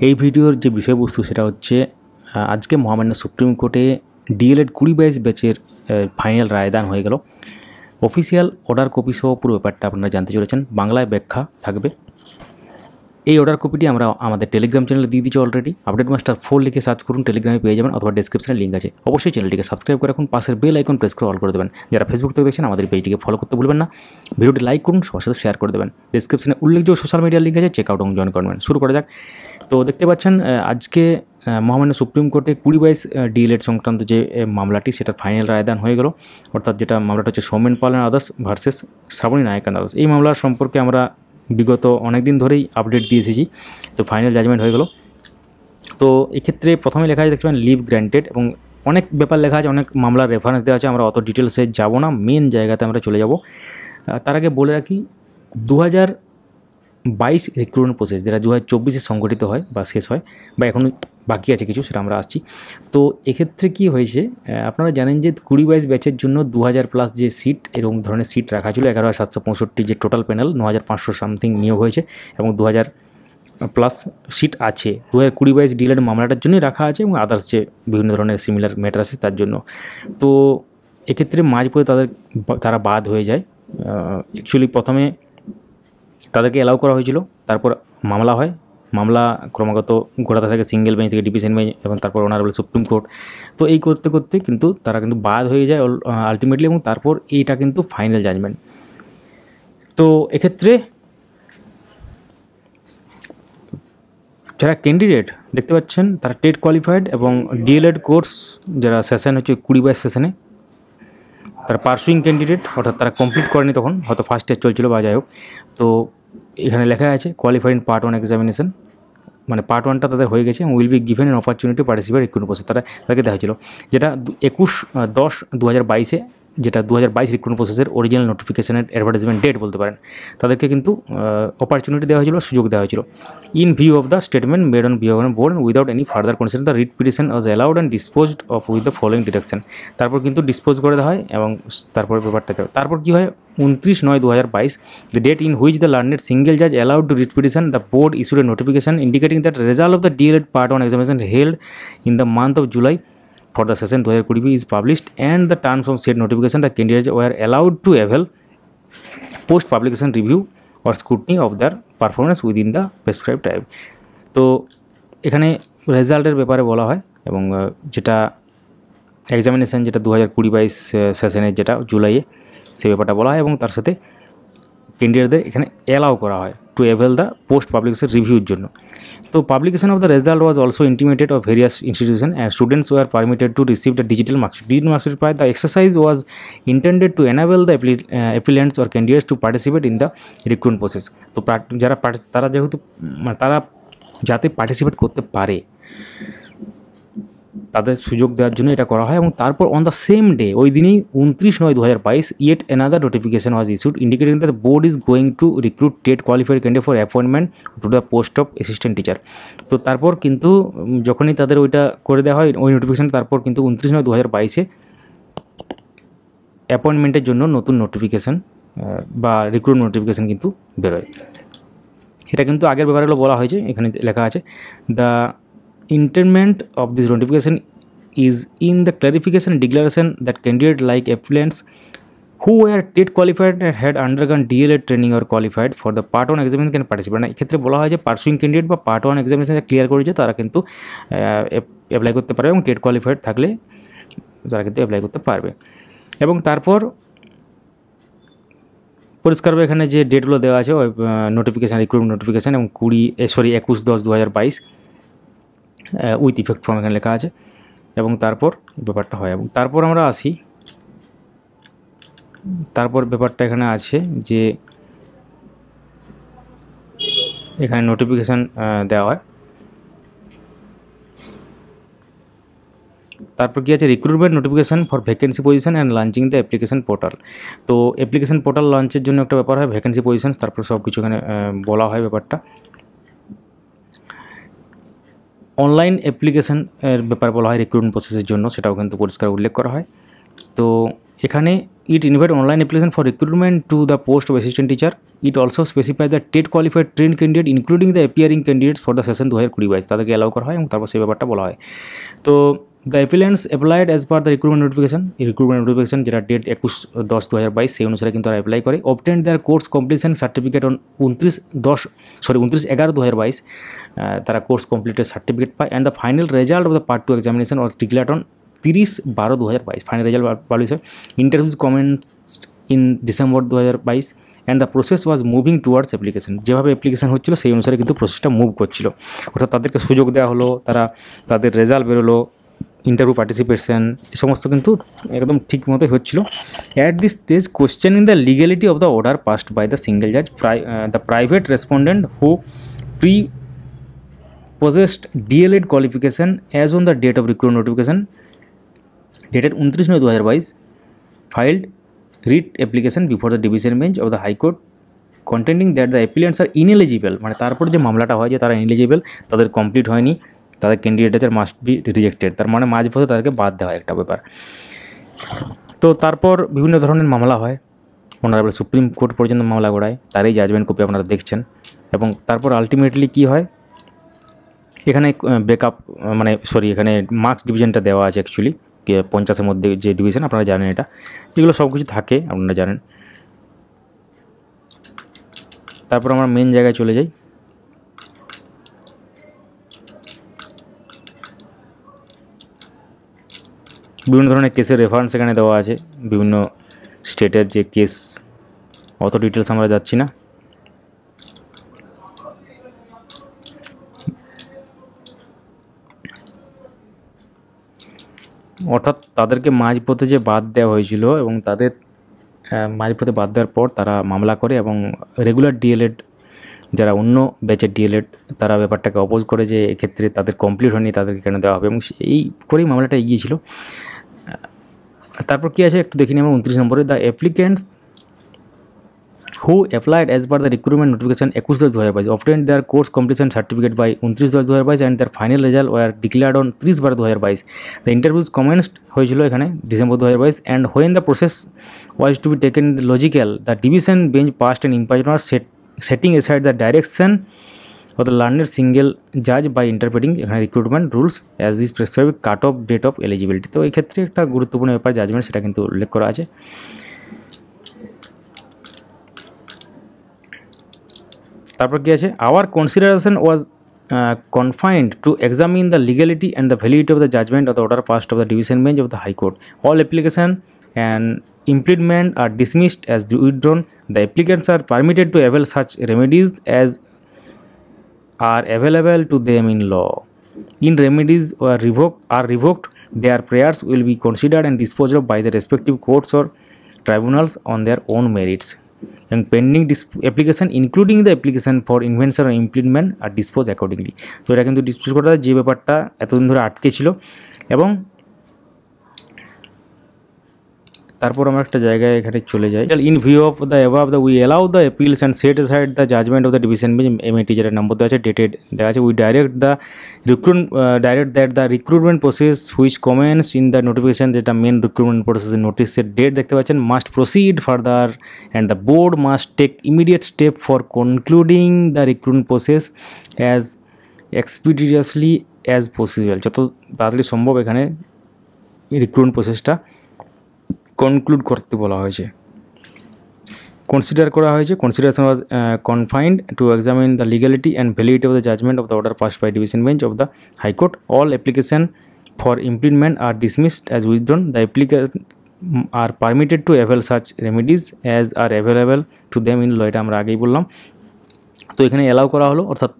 এই ভিডিওর যে বিষয়বস্তু সেটা হচ্ছে আজকে মহামান্য সুপ্রিম কোর্টে ডিএলএড 2022 ব্যাচের ফাইনাল রায়দান হয়ে গেল। অফিসিয়াল অর্ডার কপি সহ পুরো ব্যাপারটা আপনারা জানতে চলেছেন, বাংলায় ব্যাখ্যা থাকবে। এই অর্ডার কপিটি আমরা আমাদের টেলিগ্রাম চ্যানেলে দিয়ে দিচ্ছি অলরেডি। আপডেট মাস্টার 4 লিখে সার্চ করুন, টেলিগ্রামে পেয়ে যাবেন, অথবা ডেসক্রিপশনে লিঙ্ক আছে। অবশ্যই চ্যানেলটিকে সাবস্ক্রাইব করে রাখুন, পাশের বেল আইকন প্রেস করে অল করে দেবেন। যারা ফেসবুক থেকে দেখছেন আমাদের পেজটিকে ফলো করতে ভুলবেন না। ভিডিওটি লাইক করুন, সবার সাথে শেয়ার করে দেবেন। ডেসক্রিপশনে উল্লেখযোগ্য সোশ্যাল মিডিয়ার লিঙ্ক আছে, চেক আউট এবং জয়েন করবেন। শুরু করা যাক। তো দেখতে পাচ্ছেন আজকে মহামান্য সুপ্রিম কোর্টে 2022 ডিএলএড সংক্রান্ত যে মামলাটি সেটা ফাইনাল রায়দান হয়ে গেল। অর্থাৎ যেটা মামলাটা হচ্ছে Soumen Pal and others versus Shrabani Nayak and others. এই মামলার সম্পর্কে আমরা বিগত অনেক দিন ধরেই আপডেট দিয়ে এসেছি। তো ফাইনাল জাজমেন্ট হয়ে গেল। তো এক্ষেত্রে প্রথমে লেখা আছে দেখতে পাবেন লিভ গ্র্যান্টেড, এবং অনেক ব্যাপার লেখা আছে, অনেক মামলার রেফারেন্স দেওয়া আছে। আমরা অত ডিটেলসে যাব না, মেন জায়গাতে আমরা চলে যাব। তার আগে বলে রাখি 2022 রিক্রুটমেন্ট প্রসেস যেটা 2024-এ সংগঠিত হয় বা শেষ হয়, বা এখনও বাকি আছে কিছু, সেটা আমরা আসছি। তো এক্ষেত্রে কি হয়েছে, আপনারা জানেন যে 2022 ব্যাচের জন্য 2000+ যে সিট, এরকম ধরনের সিট রাখা ছিল। 11,765 যে টোটাল প্যানেল, 9,500 সামথিং নিয়োগ হয়েছে, এবং 2000+ সিট আছে 2022 ডিএলএড মামলাটার জন্যই রাখা আছে, এবং আদার্স যে বিভিন্ন ধরনের সিমিলার ম্যাটার আছে তার জন্য। তো এক্ষেত্রে মাঝপথে তারা বাদ হয়ে যায়। অ্যাকচুয়ালি প্রথমে তাদেরকে অ্যালাউ করা হয়েছিল, তারপর মামলা হয়, মামলা ক্রমাগত গোড়াতে থাকে সিঙ্গেল বেঞ্চ থেকে ডিভিশন বেঞ্চ, এবং তারপর অনারেবল সুপ্রিম কোর্ট। তো এই করতে করতে কিন্তু তারা কিন্তু বাদ হয়ে যায় আলটিমেটলি, এবং তারপর এইটা কিন্তু ফাইনাল জাজমেন্ট। তো এক্ষেত্রে যারা ক্যান্ডিডেট দেখতে পাচ্ছেন তারা টেট কোয়ালিফাইড, এবং ডিএলএড কোর্স যারা সেশন হচ্ছে 2022 সেশনে তারা পার্সুইং ক্যান্ডিডেট, অর্থাৎ তারা কমপ্লিট করেনি, তখন হয়তো ফার্স্ট ইয়ার চলছিল বা যাই হোক। তো এখানে লেখা আছে কোয়ালিফাইড ইন পার্ট 1 এক্সামিনেশন, মানে পার্ট 1টা তাদের হয়ে গেছে, এবং will be given N opportunity participate recruitment process. তাদেরকে দেখা হয়েছিল, যেটা 21/10/2022-এ, যেটা 2022 রিক্রুটমেন্ট প্রসেসের অরিজিনাল নোটিফিকেশনের অ্যাডভার্টাইজমেন্ট ডেট বলতে পারেন। তাদেরকে কিন্তু অপরচুনিটি দেওয়া হয়েছিল, সুযোগ দেওয়া হয়েছিল। In view of the statement made on behalf on board without any further consider the writ petition was allowed and disposed of with the following direction. তারপর কিন্তু ডিসপোজ করে দেওয়া হয়, এবং তারপরে ব্যাপারটা দেওয়া। তারপর কী হয়, 29/9/2022, the date in which the learned single judge allowed to read petition, the board issued a notification indicating that result of the DLED Part 1 examination held in the month of July for the session 2020 is published, and the terms of said notification the candidates were allowed to avail post publication review or scrutiny of their performance within the prescribed time. তো এখানে রেজাল্টের ব্যাপারে বলা হয়, এবং যেটা examination যেটা 2020-22 সেশনের যেটা জুলাইয়ে, সেই ব্যাপারটা বলা হয়, এবং তার সাথে ক্যান্ডিডেটদের এখানে অ্যালাউ করা হয় to avail the post publication রিভিউর জন্য। তো publication of the result was also intimated of various institution, and students were permitted to receive the digital marksheet. Digital marksheet পায়। The exercise was intended to enable the applicants or candidates to participate in the recruitment process. তো যারা তারা যেহেতু তারা যাতে participate করতে পারে, তাদের সুযোগ দেওয়ার জন্য এটা করা হয়। এবং তারপর অন দ্য সেম ডে, ওই দিনই 29/9/2022, yet another notification was issued indicating that the board is going to recruit TET qualified candidate for appointment to the post of assistant teacher. তো তারপর কিন্তু যখনই তাদের ওইটা করে দেওয়া হয়, ওই নোটিফিকেশন, তারপর কিন্তু 29/9/2022-এ অ্যাপয়েন্টমেন্টের জন্য নতুন নোটিফিকেশান বা রিক্রুটমেন্ট নোটিফিকেশান কিন্তু বেরোয়। এটা কিন্তু আগের ব্যাপারগুলো বলা হয়েছে, এখানে লেখা আছে the intent of this notification is in the clarification and declaration that candidate like applicants who were TET qualified and had undergone DLED training or qualified for the Part 1 examination can participate। না, এক্ষেত্রে বলা হয় যে pursuing candidate বা Part 1 examination clear করেছে তারা কিন্তু apply করতে পারবে, এবং টেট কোয়ালিফাইড থাকলে তারা কিন্তু অ্যাপ্লাই করতে পারবে। এবং তারপর পরিষ্কারভাবে এখানে যে ডেটগুলো দেওয়া আছে, ওই নোটিফিকেশান, রিক্রুটমেন্ট নোটিফিকেশান, এবং 21/10/2022 উইথ ইফেক্ট ফর্ম এখানে লেখা আছে, এবং তারপর ব্যাপারটা হয়। এবং তারপর আমরা আসি, তারপর ব্যাপারটা এখানে আছে যে এখানে নোটিফিকেশান দেওয়া হয়। তারপর কি আছে, recruitment notification for vacancy position and launching the application portal. তো অ্যাপ্লিকেশন পোর্টাল লঞ্চের জন্য একটা ব্যাপার হয়, ভ্যাকেন্সি পজিশন, তারপর সব কিছু এখানে বলা হয় ব্যাপারটা। অনলাইন অ্যাপ্লিকেশান এর ব্যাপার বলা হয় রিক্রুটমেন্ট প্রসেসের জন্য, সেটাও কিন্তু পরিষ্কার উল্লেখ করা হয়। তো এখানে it invite online application for recruitment to the post of assistant teacher. It also specify the TET qualified train candidate including the appearing candidates for the session 2020-22 তাদেরকে অ্যালাউ করা হয় এবং তারপর সেই ব্যাপারটা বলা হয়। তো the appellants applied as per the recruitment notification, এই রিক্রুটমেন্ট নোটিফিকেশন যেটা ডেট 21/10/2022 সেই অনুসারে কিন্তু তারা অ্যাপ্লাই করে। Obtained their course completion certificate on 29/11/2022 তারা কোর্স কমপ্লিটের সার্টিফিকেট পায়। And the final result of the part 2 examination of declared on 30/12/2022 final result publish হয়। Interviews commenced in December 2022 and the process was moving towards application. যেভাবে application হচ্ছিল সেই অনুসারে কিন্তু প্রসেসটা মুভ করছিল, অর্থাৎ তাদেরকে সুযোগ দেওয়া হলো, তাদের রেজাল্ট বেরোলো, ইন্টারভিউ পার্টিসিপেশন এই সমস্ত কিন্তু একদম ঠিক মতোই হচ্ছিল। At this stage question in the legality of the order passed by the single জাজ, the private respondent who possessed DLED qualification as on the date of recruitment notification dated 29/9/2022 filed writ application before the division bench of the High Court contending that the applicants are ineligible, মানে তারপর যে মামলাটা হয় যে তারা ineligible, তাদের complete হয়নি, তাদের ক্যান্ডিডেটের মাস্ট বি রিজেক্টেড, তার মানে মাঝপথে তাদেরকে বাদ দেওয়া একটা ব্যাপার। তো তারপর বিভিন্ন ধরনের মামলা হয়, অনারেবল সুপ্রিম কোর্ট পর্যন্ত মামলা গড়ায়, তারই জাজমেন্ট কপি আপনারা দেখছেন। এবং তারপর আলটিমেটলি কী হয়, এখানে ব্রেকআপ মানে এখানে মার্কস ডিভিশনটা দেওয়া আছে অ্যাকচুয়ালি 50-এর মধ্যে যে ডিভিশন আপনারা জানেন, এগুলো সব কিছু থাকে আপনারা জানেন। তারপর আমরা মেন জায়গায় চলে যাই। বিভিন্ন ধরনের কেসের রেফারেন্স এখানে দেওয়া আছে, বিভিন্ন স্টেটের যে কেস, অত ডিটেলস আমরা যাচ্ছি না। অর্থাৎ তাদেরকে মাঝপথে যে বাদ দেওয়া হয়েছিল এবং তাদের মাঝপথে বাদ দেওয়ার পর তারা মামলা করে এবং রেগুলার ডিএলএড যারা অন্য ব্যাচের ডিএলএড তারা ব্যাপারটাকে অপোজ করে যে এক্ষেত্রে তাদের কমপ্লিট হয়নি, তাদেরকে কেন দেওয়া হবে, এবং এই করেই মামলাটা এগিয়েছিল। তারপর কী আছে একটু দেখিনি আমরা 29 নম্বরে, the applicants who applied as per the recruitment notification 21/2022 obtained their course completion certificate by 29/2022 and their final result were declared on 30/2022. The interviews commenced হয়েছিল এখানে December 2022 and when the process was to be taken logical, the division bench passed an imprimatur setting aside the direction of the learned single judge by interpreting এখানে recruitment rules as is prescribe cut off date of eligibility. তো এই ক্ষেত্রে একটা গুরুত্বপূর্ণ ব্যাপার judgement, সেটা কিন্তু উল্লেখ করা আছে। তারপর কি আছে, our consideration was confined to examine the legality and the validity of the judgment of the order passed of the division bench of the High Court. All application and impediment are dismissed as withdrawn. The applicants are permitted to avail such remedies as are available to them in law. In remedies are revoked, their prayers will be considered and disposed of by the respective courts or tribunals on their own merits. And pending application including the application for invention or implement are disposed accordingly. তো এটা কিন্তু dispose করা যে ব্যাপারটা এতদিন ধরে আটকে ছিল। এবং তারপর আমরা একটা জায়গায় এখানে চলে যাই, in view of the above the we allow the appeals and set aside the judgment of the division bench MAT যেটা নম্বর দেওয়া আছে ডেটেড দেওয়া আছে, we direct that the recruitment process which commence in the notification, যেটা main recruitment প্রসেসের নোটিসের date দেখতে পাচ্ছেন, must proceed further and the board must take immediate step for concluding the recruitment process as expeditiously as possible. যত তাড়াতাড়ি সম্ভব এখানে recruitment প্রসেসটা কনক্লুড করতে বলা হয়েছে, কনসিডার করা হয়েছে। Consideration was confined to examine the legality and validity of the judgment of the order passed by division bench of the high court. All application for implement are dismissed as withdrawn. The application are permitted to avail such remedies as are available to them in law, এটা আমরা আগেই বললাম। তো এখানে allow করা হলো, অর্থাৎ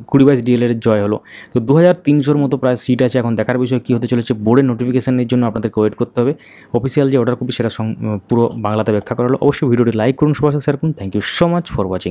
2022 ডিএলএর জয় হলো। তো 2300 মতো প্রায় সিট আছে। এখন দেখার বিষয় কী হতে চলেছে, বোর্ডের নোটিফিকেশনের জন্য আপনাদেরকে ওয়েট করতে হবে। অফিসিয়াল যে অর্ডার কপি সেটা পুরো বাংলাতে ব্যাখ্যা করা হলো। অবশ্যই ভিডিওটি লাইক করুন, সবার সাথে শেয়ার করুন। Thank you so much for watching.